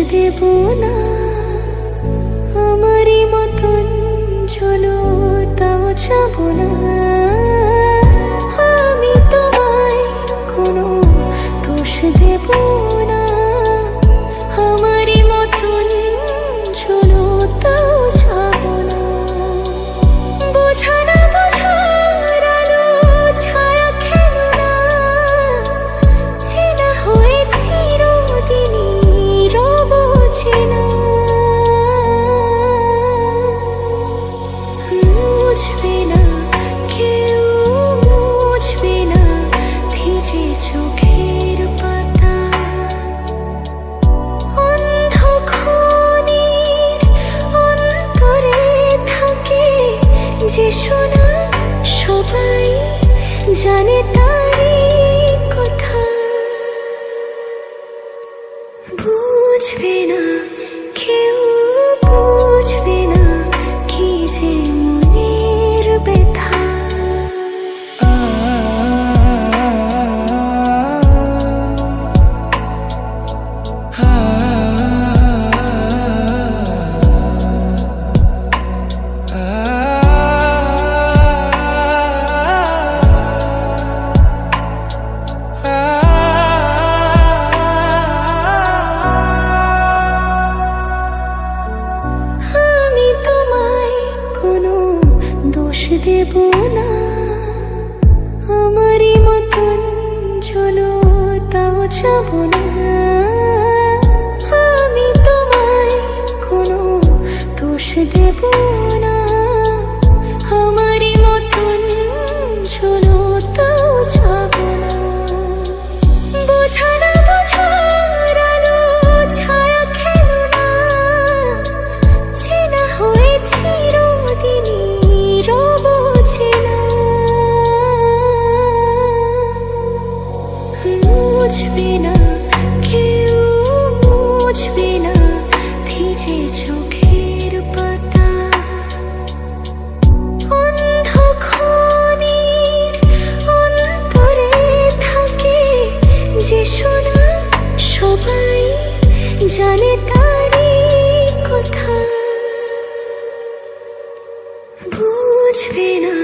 দেব না, আমারই মতন চলো তাও যাব না। আমি তোমায় কোনো দোষ দেব না, আমারই মতন চলো তাও যাব না। বোঝা না বোঝার আলো ছায়া খেলো না, চেনা হয়ে চিরদিনই রব চেনা। মুছবে না কেউ, মুছবে না ভিজে চোখের পাতা। অন্ধক্ষণের অন্তরে থাকে যে শোনা, সবাই জানে তারই কথা। বুঝবে না কেউ, বুঝবে না কি যে মনের ব্যথা। আমি তোমায় কোনো দোষ দেব না, আমারই মতন চলো তাও যাব না। আমি তোমায় কোনো দোষ দেব না, আমারই মতন চলো তাও যাব না। বোঝা না বোঝার আলো ছায়া খেলো না, চেনা হয়ে চিরদিনই রব চেনা। মুছবে না কেউ, মুছবে না ভিজে চোখের পাতা। অন্ধক্ষণের অন্তরে থাকে যে শোনা, সবাই জানে তারই কথা। বুঝবে না